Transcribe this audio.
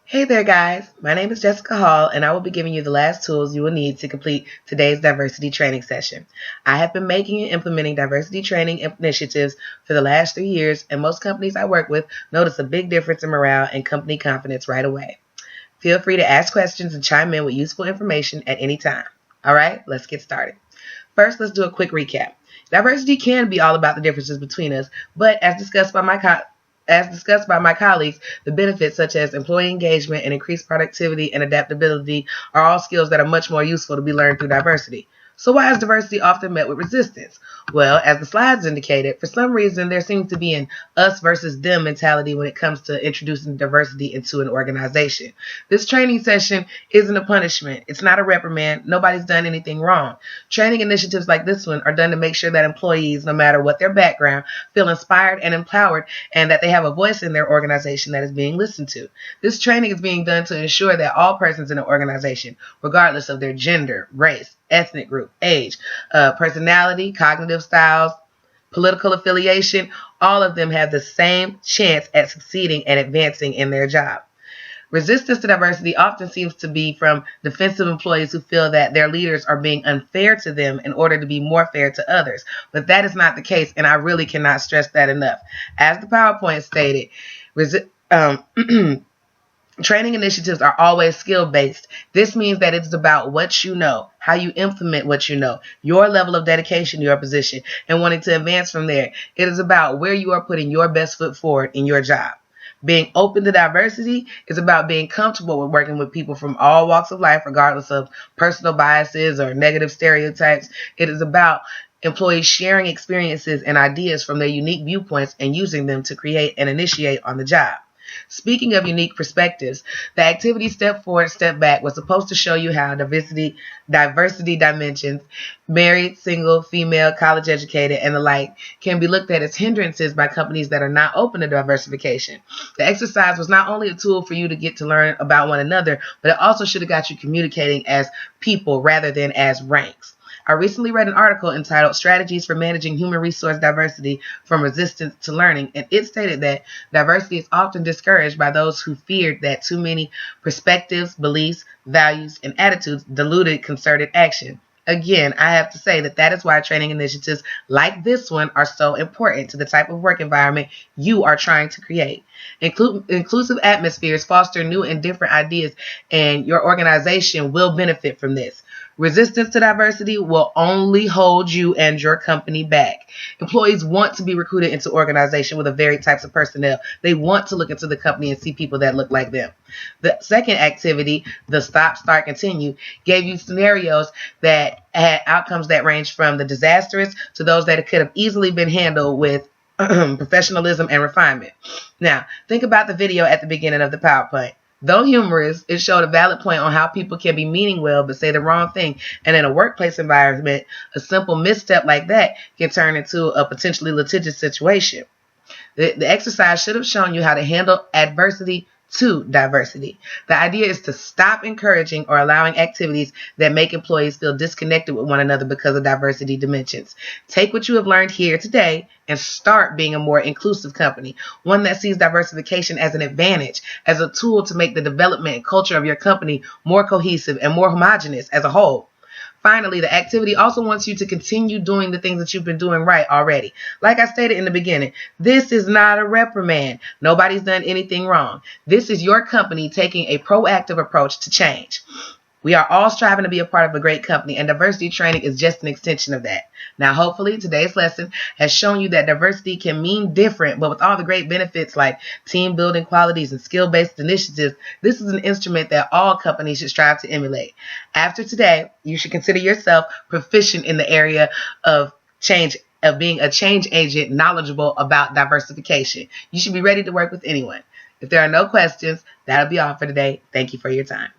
Hey there, guys. My name is Jessica Hall, and I will be giving you the last tools you will need to complete today's diversity training session. I have been making and implementing diversity training initiatives for the last 3 years, and most companies I work with notice a big difference in morale and company confidence right away. Feel free to ask questions and chime in with useful information at any time. All right, let's get started. First, let's do a quick recap. Diversity can be all about the differences between us, but as discussed by my colleagues, the benefits such as employee engagement and increased productivity and adaptability are all skills that are much more useful to be learned through diversity. So why is diversity often met with resistance? Well, as the slides indicated, for some reason there seems to be an us versus them mentality when it comes to introducing diversity into an organization. This training session isn't a punishment. It's not a reprimand. Nobody's done anything wrong. Training initiatives like this one are done to make sure that employees, no matter what their background, feel inspired and empowered and that they have a voice in their organization that is being listened to. This training is being done to ensure that all persons in the organization, regardless of their gender, race, ethnic group, age, personality, cognitive styles, political affiliation, all of them have the same chance at succeeding and advancing in their job. Resistance to diversity often seems to be from defensive employees who feel that their leaders are being unfair to them in order to be more fair to others. But that is not the case, and I really cannot stress that enough. As the PowerPoint stated, training initiatives are always skill-based. This means that it's about what you know, how you implement what you know, your level of dedication to your position, and wanting to advance from there. It is about where you are putting your best foot forward in your job. Being open to diversity is about being comfortable with working with people from all walks of life, regardless of personal biases or negative stereotypes. It is about employees sharing experiences and ideas from their unique viewpoints and using them to create and initiate on the job. Speaking of unique perspectives, the activity Step Forward, Step Back was supposed to show you how diversity dimensions, married, single, female, college educated, and the like, can be looked at as hindrances by companies that are not open to diversification. The exercise was not only a tool for you to get to learn about one another, but it also should have got you communicating as people rather than as ranks. I recently read an article entitled Strategies for Managing Human Resource Diversity from Resistance to Learning, and it stated that diversity is often discouraged by those who feared that too many perspectives, beliefs, values, and attitudes diluted concerted action. Again, I have to say that is why training initiatives like this one are so important to the type of work environment you are trying to create. Inclusive atmospheres foster new and different ideas, and your organization will benefit from this. Resistance to diversity will only hold you and your company back. Employees want to be recruited into organization with the varied types of personnel. They want to look into the company and see people that look like them. The second activity, the Stop, Start, Continue, gave you scenarios that had outcomes that range from the disastrous to those that could have easily been handled with professionalism and refinement. Now, think about the video at the beginning of the PowerPoint. Though humorous, it showed a valid point on how people can be meaning well but say the wrong thing. And in a workplace environment, a simple misstep like that can turn into a potentially litigious situation. The exercise should have shown you how to handle adversity to diversity. The idea is to stop encouraging or allowing activities that make employees feel disconnected with one another because of diversity dimensions. Take what you have learned here today and start being a more inclusive company, one that sees diversification as an advantage, as a tool to make the development and culture of your company more cohesive and more homogeneous as a whole. Finally, the activity also wants you to continue doing the things that you've been doing right already. Like I stated in the beginning, this is not a reprimand. Nobody's done anything wrong. This is your company taking a proactive approach to change. We are all striving to be a part of a great company, and diversity training is just an extension of that. Now, hopefully, today's lesson has shown you that diversity can mean different, but with all the great benefits like team building qualities and skill-based initiatives, this is an instrument that all companies should strive to emulate. After today, you should consider yourself proficient in the area of change, of being a change agent knowledgeable about diversification. You should be ready to work with anyone. If there are no questions, that'll be all for today. Thank you for your time.